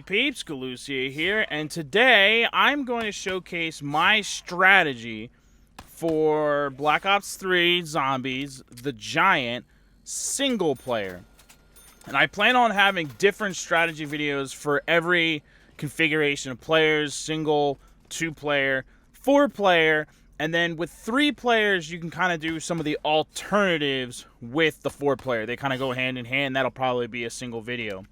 Peeps Galucia here, and today I'm going to showcase my strategy for Black Ops 3 Zombies, the Giant, single player. And I plan on having different strategy videos for every configuration of players, single, 2-player, 4-player, and then with 3 players, you can kind of do some of the alternatives with the 4-player. They kind of go hand in hand. That'll probably be a single video.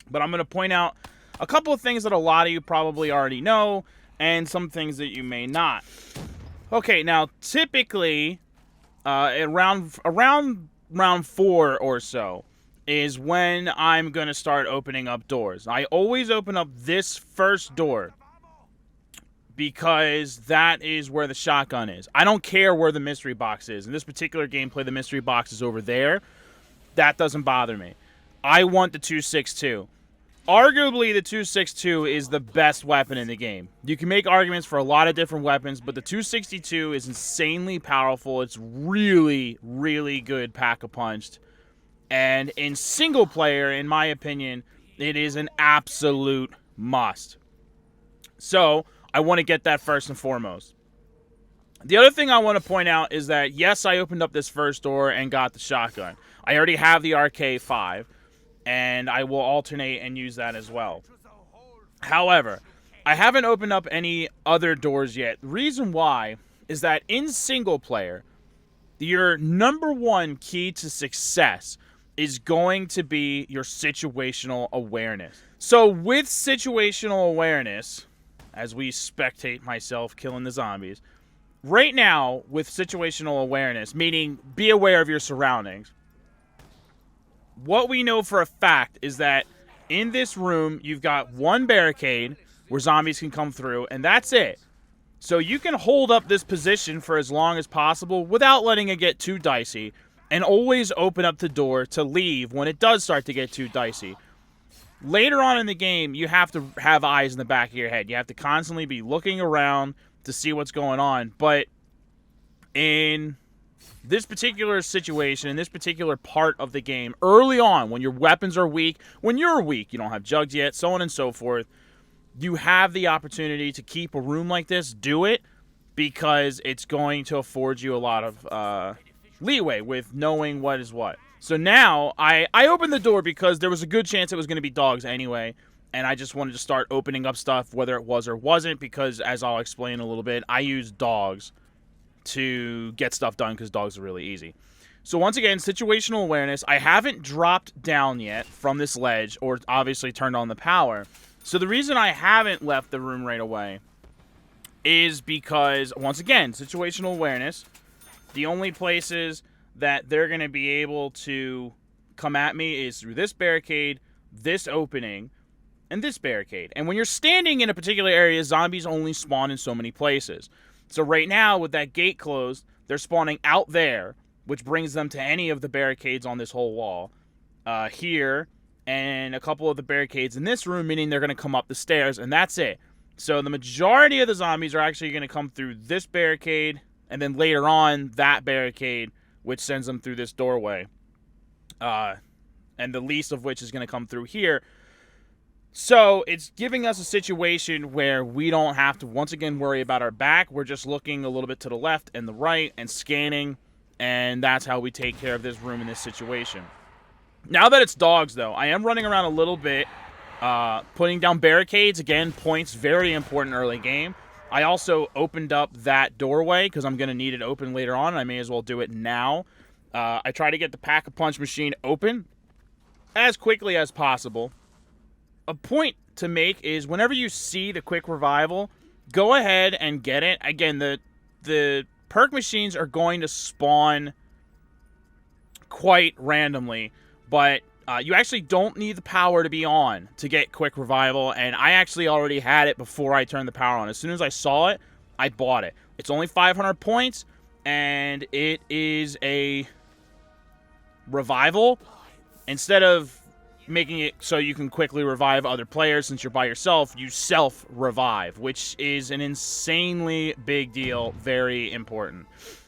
But I'm going to point out a couple of things that a lot of you probably already know, and some things that you may not. Okay, now typically, around round 4 or so is when I'm going to start opening up doors. I always open up this first door because that is where the shotgun is. I don't care where the mystery box is. In this particular gameplay, the mystery box is over there. That doesn't bother me. I want the 2.62. Arguably, the 2.62 is the best weapon in the game. You can make arguments for a lot of different weapons, but the 2.62 is insanely powerful. It's really, really good pack-a-punched. And in single player, in my opinion, it is an absolute must. So, I want to get that first and foremost. The other thing I want to point out is that, yes, I opened up this first door and got the shotgun. I already have the RK5. And I will alternate and use that as well. However, I haven't opened up any other doors yet. The reason why is that in single player, your number one key to success is going to be your situational awareness. So with situational awareness, as we spectate myself killing the zombies, right now with situational awareness, meaning be aware of your surroundings, what we know for a fact is that in this room, you've got one barricade where zombies can come through, and that's it. So you can hold up this position for as long as possible without letting it get too dicey, and always open up the door to leave when it does start to get too dicey. Later on in the game, you have to have eyes in the back of your head. You have to constantly be looking around to see what's going on, but in this particular situation, in this particular part of the game, early on, when your weapons are weak, when you're weak, you don't have jugs yet, so on and so forth, you have the opportunity to keep a room like this, do it, because it's going to afford you a lot of leeway with knowing what is what. So now, I opened the door because there was a good chance it was going to be dogs anyway, and I just wanted to start opening up stuff, whether it was or wasn't, because, as I'll explain in a little bit, I use dogs to get stuff done because dogs are really easy. So once again, situational awareness. I haven't dropped down yet from this ledge or obviously turned on the power. So the reason I haven't left the room right away is because, once again, situational awareness. The only places that they're going to be able to come at me is through this barricade, this opening, and this barricade. And when you're standing in a particular area, zombies only spawn in so many places. So right now, with that gate closed, they're spawning out there, which brings them to any of the barricades on this whole wall. Here, and a couple of the barricades in this room, meaning they're going to come up the stairs, and that's it. So the majority of the zombies are actually going to come through this barricade, and then later on, that barricade, which sends them through this doorway. And the least of which is going to come through here. So, it's giving us a situation where we don't have to, once again, worry about our back. We're just looking a little bit to the left and the right and scanning, and that's how we take care of this room in this situation. Now that it's dogs, though, I am running around a little bit, putting down barricades. Again, points, very important early game. I also opened up that doorway because I'm going to need it open later on, and I may as well do it now. I try to get the pack-a-punch machine open as quickly as possible. A point to make is whenever you see the quick revival, go ahead and get it. Again, the perk machines are going to spawn quite randomly, but you actually don't need the power to be on to get quick revival, and I actually already had it before I turned the power on. As soon as I saw it, I bought it. It's only 500 points, and it is a revival. Instead of making it so you can quickly revive other players since you're by yourself, you self-revive, which is an insanely big deal, very important.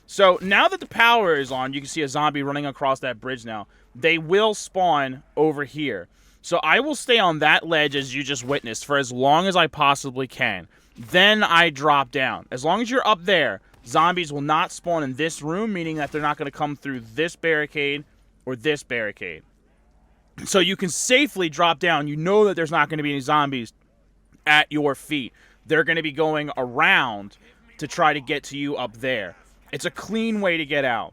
So now that the power is on, you can see a zombie running across that bridge now. They will spawn over here. So I will stay on that ledge as you just witnessed for as long as I possibly can. Then I drop down. As long as you're up there, zombies will not spawn in this room, meaning that they're not going to come through this barricade or this barricade. So you can safely drop down. You know that there's not going to be any zombies at your feet. They're going to be going around to try to get to you up there. It's a clean way to get out.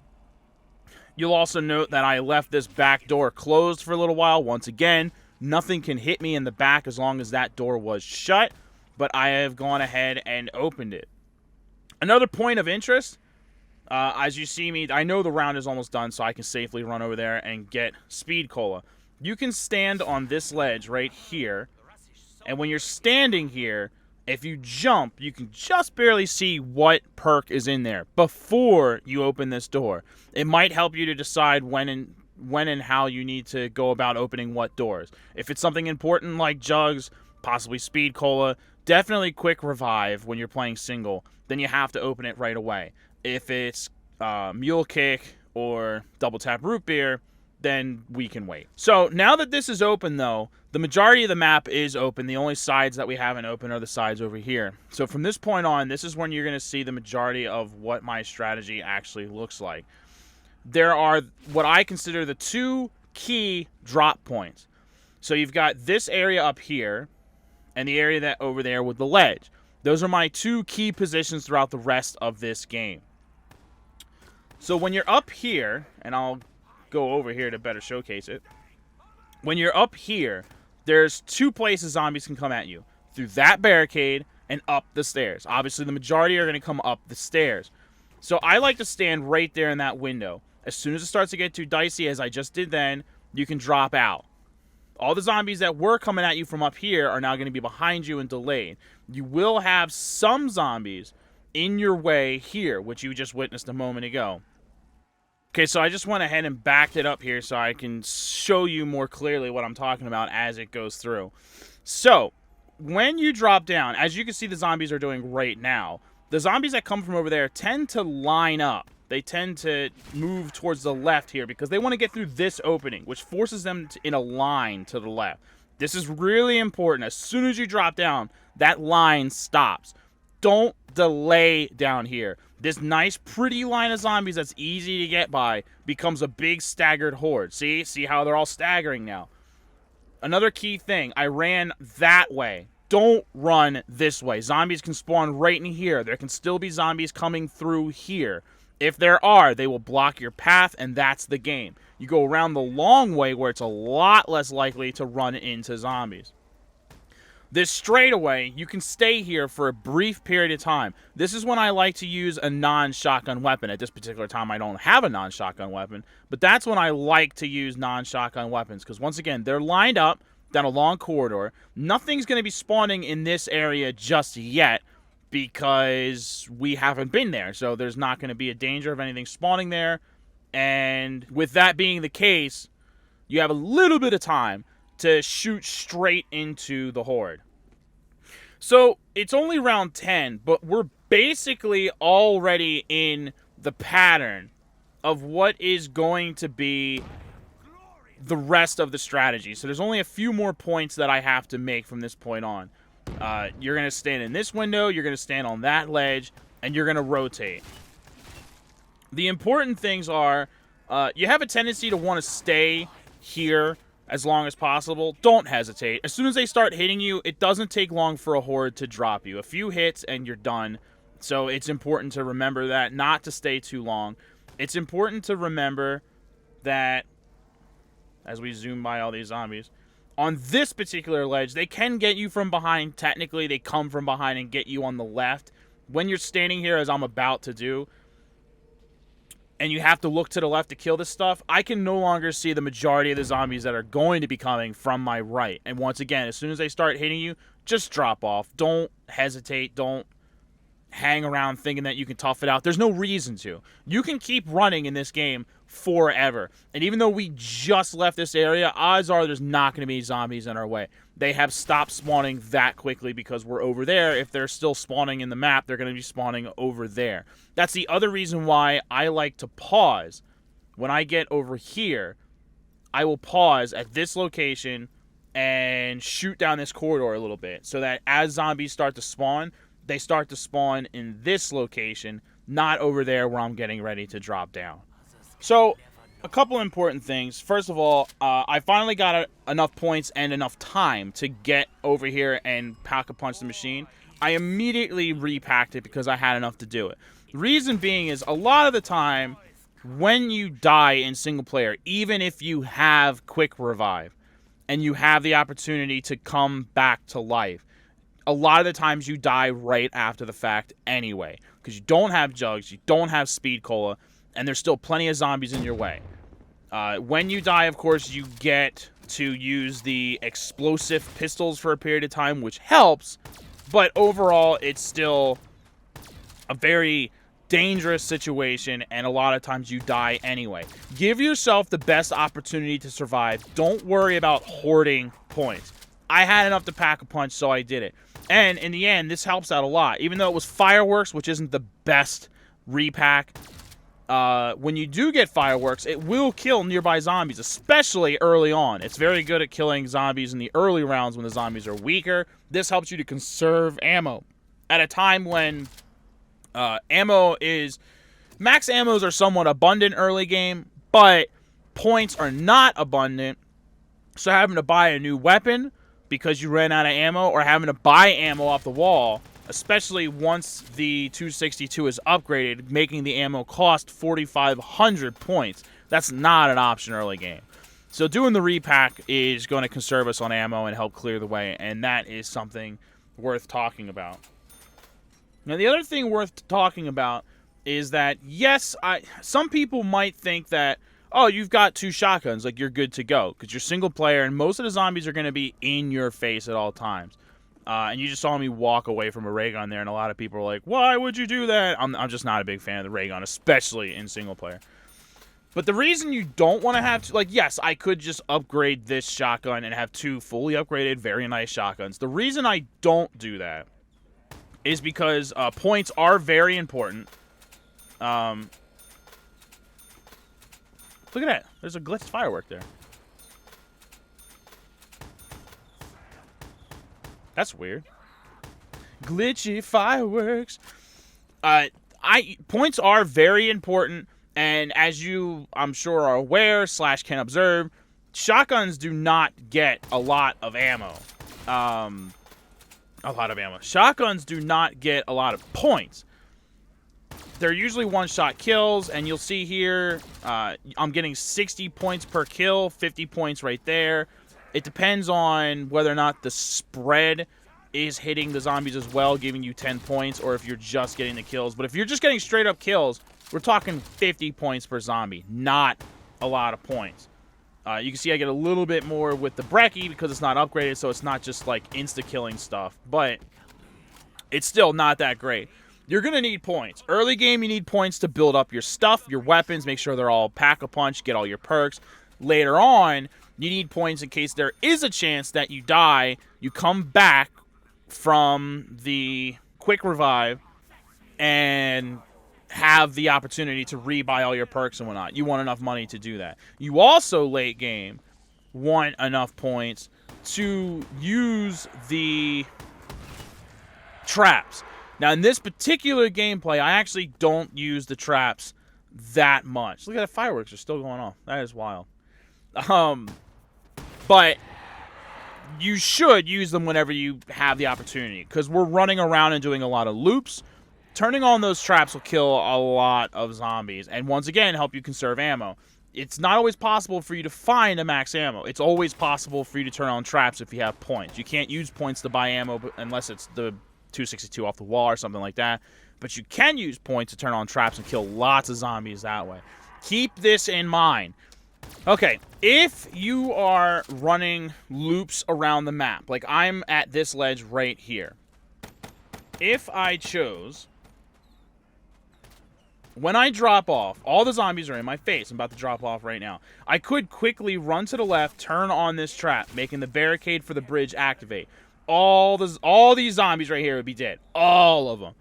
You'll also note that I left this back door closed for a little while. Once again, nothing can hit me in the back as long as that door was shut, but I have gone ahead and opened it. Another point of interest, as you see me, I know the round is almost done, so I can safely run over there and get Speed Cola. You can stand on this ledge right here, and when you're standing here, if you jump, you can just barely see what perk is in there before you open this door. It might help you to decide when and how you need to go about opening what doors. If it's something important like jugs, possibly Speed Cola, definitely quick revive when you're playing single, then you have to open it right away. If it's Mule Kick or Double Tap Root Beer, then we can wait. So now that this is open though, the majority of the map is open. The only sides that we haven't opened are the sides over here. So from this point on, this is when you're going to see the majority of what my strategy actually looks like. There are what I consider the two key drop points. So you've got this area up here and the area that over there with the ledge. Those are my two key positions throughout the rest of this game. So when you're up here, and I'll go over here to better showcase it. When you're up here, there's two places zombies can come at you. Through that barricade and up the stairs. Obviously, the majority are going to come up the stairs. So I like to stand right there in that window. As soon as it starts to get too dicey, as I just did then, you can drop out. All the zombies that were coming at you from up here are now going to be behind you and delayed. You will have some zombies in your way here, which you just witnessed a moment ago. Okay, so I just went ahead and backed it up here so I can show you more clearly what I'm talking about as it goes through. So, when you drop down, as you can see the zombies are doing right now, the zombies that come from over there tend to line up. They tend to move towards the left here because they want to get through this opening, which forces them in a line to the left. This is really important. As soon as you drop down, that line stops. Don't delay down here. This nice, pretty line of zombies that's easy to get by becomes a big staggered horde. See how they're all staggering now. Another key thing, I ran that way. Don't run this way. Zombies can spawn right in here. There can still be zombies coming through here. If there are, they will block your path, and that's the game. You go around the long way where it's a lot less likely to run into zombies. This straightaway, you can stay here for a brief period of time. This is when I like to use a non-shotgun weapon. At this particular time, I don't have a non-shotgun weapon, but that's when I like to use non-shotgun weapons, because once again, they're lined up down a long corridor. Nothing's going to be spawning in this area just yet, because we haven't been there, so there's not going to be a danger of anything spawning there. And with that being the case, you have a little bit of time to shoot straight into the horde. So it's only round 10, but we're basically already in the pattern of what is going to be the rest of the strategy. So there's only a few more points that I have to make from this point on. You're going to stand in this window, you're going to stand on that ledge, and you're going to rotate. The important things are, you have a tendency to want to stay here as long as possible. Don't hesitate. As soon as they start hitting you, it doesn't take long for a horde to drop you. A few hits and you're done. So it's important to remember that, not to stay too long. It's important to remember that, as we zoom by all these zombies, on this particular ledge, they can get you from behind. Technically, they come from behind and get you on the left. When you're standing here, as I'm about to do, and you have to look to the left to kill this stuff, I can no longer see the majority of the zombies that are going to be coming from my right. And once again, as soon as they start hitting you, just drop off. Don't hesitate. Don't hang around thinking that you can tough it out. There's no reason to. You can keep running in this game forever. And even though we just left this area, odds are there's not going to be zombies in our way. They have stopped spawning that quickly because we're over there. If they're still spawning in the map, they're going to be spawning over there. That's the other reason why I like to pause. When I get over here, I will pause at this location and shoot down this corridor a little bit so that as zombies start to spawn, they start to spawn in this location, not over there where I'm getting ready to drop down. So, a couple important things. First of all, I finally got enough points and enough time to get over here and pack-a-punch the machine. I immediately repacked it because I had enough to do it. The reason being is a lot of the time, when you die in single player, even if you have quick revive and you have the opportunity to come back to life, a lot of the times you die right after the fact anyway, because you don't have jugs, you don't have speed cola, and there's still plenty of zombies in your way. When you die, of course, you get to use the explosive pistols for a period of time, which helps, but overall, it's still a very dangerous situation, and a lot of times you die anyway. Give yourself the best opportunity to survive. Don't worry about hoarding points. I had enough to pack a punch, so I did it. And in the end, this helps out a lot. Even though it was fireworks, which isn't the best repack, when you do get fireworks, it will kill nearby zombies, especially early on. It's very good at killing zombies in the early rounds when the zombies are weaker. This helps you to conserve ammo at a time when max ammos are somewhat abundant early game, but points are not abundant. So having to buy a new weapon because you ran out of ammo, or having to buy ammo off the wall, especially once the 262 is upgraded, making the ammo cost 4,500 points. That's not an option early game. So doing the repack is going to conserve us on ammo and help clear the way, and that is something worth talking about. Now, the other thing worth talking about is that, yes, some people might think that, oh, you've got 2 shotguns, like you're good to go, because you're single player, and most of the zombies are going to be in your face at all times. And you just saw me walk away from a ray gun there, and a lot of people are like, why would you do that? I'm just not a big fan of the ray gun, especially in single player. But the reason you don't want to have, yes, I could just upgrade this shotgun and have 2 fully upgraded, very nice shotguns. The reason I don't do that is because points are very important. Look at that. There's a glitched firework there. That's weird. Glitchy fireworks. Points are very important, and as you, I'm sure, are aware / can observe, shotguns do not get a lot of ammo. Shotguns do not get a lot of points. They're usually one-shot kills, and you'll see here, I'm getting 60 points per kill, 50 points right there. It depends on whether or not the spread is hitting the zombies as well, giving you 10 points, or if you're just getting the kills. But if you're just getting straight-up kills, we're talking 50 points per zombie, not a lot of points. You can see I get a little bit more with the Brecci because it's not upgraded, so it's not just like insta-killing stuff, but it's still not that great. You're going to need points. Early game, you need points to build up your stuff, your weapons, make sure they're all pack-a-punch, get all your perks. Later on, you need points in case there is a chance that you die, you come back from the quick revive and have the opportunity to rebuy all your perks and whatnot. You want enough money to do that. You also, late game, want enough points to use the traps. Now, in this particular gameplay, I actually don't use the traps that much. Look at the fireworks are still going off. That is wild. But you should use them whenever you have the opportunity, because we're running around and doing a lot of loops. Turning on those traps will kill a lot of zombies, and once again, help you conserve ammo. It's not always possible for you to find a max ammo. It's always possible for you to turn on traps if you have points. You can't use points to buy ammo unless it's the 262 off the wall or something like that. But you can use points to turn on traps and kill lots of zombies that way. Keep this in mind. Okay, if you are running loops around the map, like I'm at this ledge right here. If I chose, when I drop off, all the zombies are in my face. I'm about to drop off right now. I could quickly run to the left, turn on this trap, making the barricade for the bridge activate. All these zombies right here would be dead. All of them.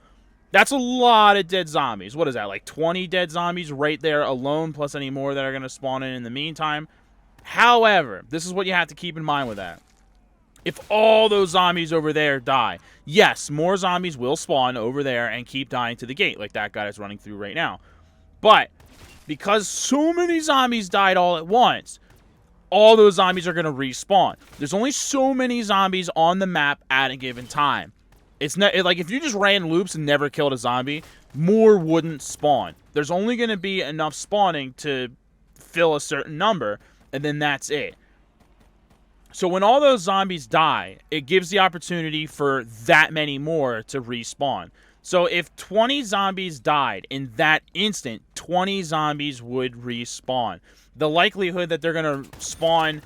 That's a lot of dead zombies. What is that, like 20 dead zombies right there alone, plus any more that are going to spawn in the meantime? However, this is what you have to keep in mind with that. if all those zombies over there die. Yes, more zombies will spawn over there and keep dying to the gate, like that guy that's running through right now. But because so many zombies died all at once, all those zombies are going to respawn. There's only so many zombies on the map at a given time. It's not like if you just ran loops and never killed a zombie, more wouldn't spawn. There's only going to be enough spawning to fill a certain number, and then that's it. So when all those zombies die, it gives the opportunity for that many more to respawn. So if 20 zombies died in that instant, 20 zombies would respawn. The likelihood that they're going to spawn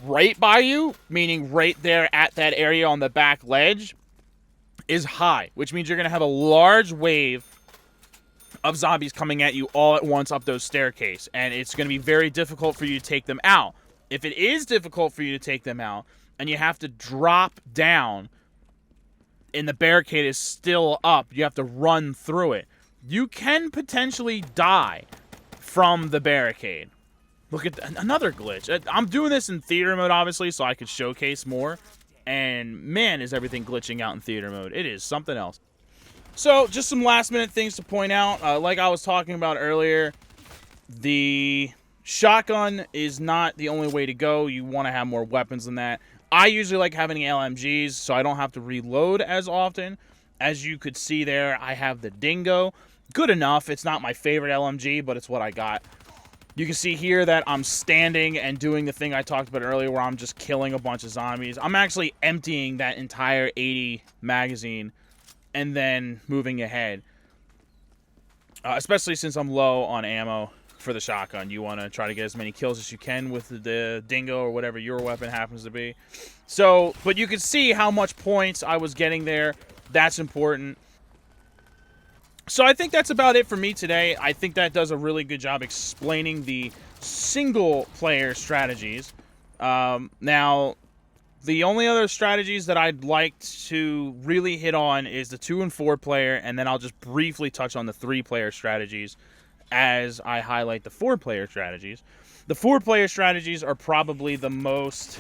right by you, meaning right there at that area on the back ledge, is high, which means you're going to have a large wave of zombies coming at you all at once up those staircase, and it's going to be very difficult for you to take them out. If it is difficult for you to take them out, and you have to drop down, and the barricade is still up, you have to run through it, you can potentially die from the barricade. Look at another glitch. I'm doing this in theater mode, obviously, so I could showcase more. And man, is everything glitching out in theater mode. It is something else. So, just some last minute things to point out. Like I was talking about earlier, the shotgun is not the only way to go. You want to have more weapons than that. I usually like having LMGs, so I don't have to reload as often. As you could see there, I have the Dingo. Good enough. It's not my favorite LMG, but it's what I got. You can see here that I'm standing and doing the thing I talked about earlier where I'm just killing a bunch of zombies. I'm actually emptying that entire 80 magazine and then moving ahead. Especially since I'm low on ammo for the shotgun. You want to try to get as many kills as you can with the Dingo or whatever your weapon happens to be. So, but you can see how much points I was getting there. That's important. So I think that's about it for me today. I think that does a really good job explaining the single-player strategies. Now, the only other strategies that I'd like to really hit on is the 2- and 4-player, and then I'll just briefly touch on the 3-player strategies as I highlight the 4-player strategies. The 4-player strategies are probably the most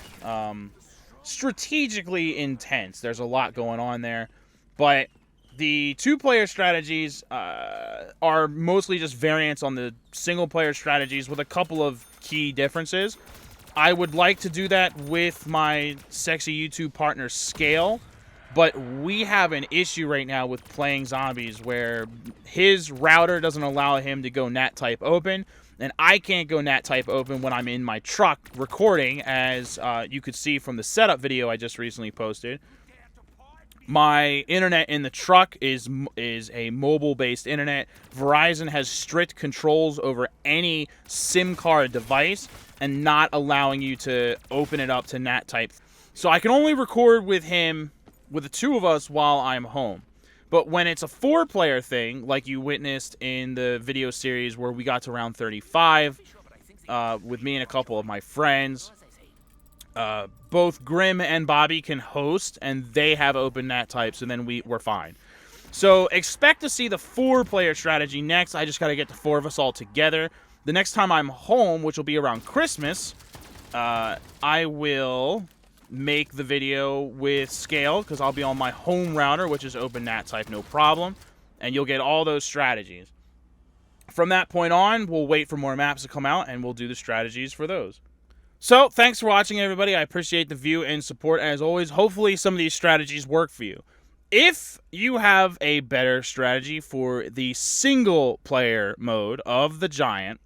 strategically intense. There's a lot going on there, but the 2-player strategies are mostly just variants on the single-player strategies with a couple of key differences. I would like to do that with my sexy YouTube partner, Scale, but we have an issue right now with playing zombies where his router doesn't allow him to go NAT type open, and I can't go NAT type open when I'm in my truck recording, as you could see from the setup video I just recently posted. My internet in the truck is a mobile-based internet. Verizon has strict controls over any SIM card device and not allowing you to open it up to NAT type. So I can only record with him, with the two of us, while I'm home. But when it's a 4-player thing, like you witnessed in the video series where we got to round 35, with me and a couple of my friends, both Grim and Bobby can host, and they have open NAT types, and then we're fine. So expect to see the 4-player strategy next. I just got to get the 4 of us all together. The next time I'm home, which will be around Christmas, I will make the video with Scale, because I'll be on my home router, which is open NAT type, no problem, and you'll get all those strategies. From that point on, we'll wait for more maps to come out, and we'll do the strategies for those. So, thanks for watching, everybody. I appreciate the view and support, as always. Hopefully, some of these strategies work for you. If you have a better strategy for the single-player mode of the Giant,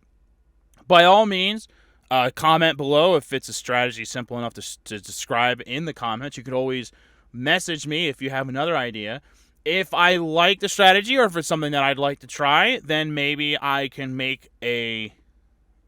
by all means, comment below if it's a strategy simple enough to describe in the comments. You could always message me if you have another idea. If I like the strategy or if it's something that I'd like to try, then maybe I can make a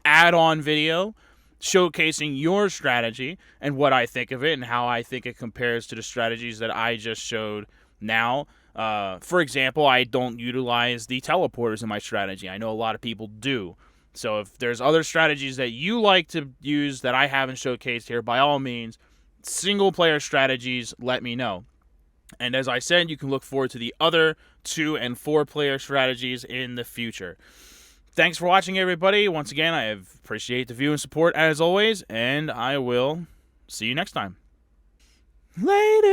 add-on video showcasing your strategy and what I think of it and how I think it compares to the strategies that I just showed now. For example, I don't utilize the teleporters in my strategy. I know a lot of people do. So if there's other strategies that you like to use that I haven't showcased here, by all means, single-player strategies, let me know. And as I said, you can look forward to the other 2- and 4-player strategies in the future. Thanks for watching, everybody. Once again, I appreciate the view and support as always, and I will see you next time. Later.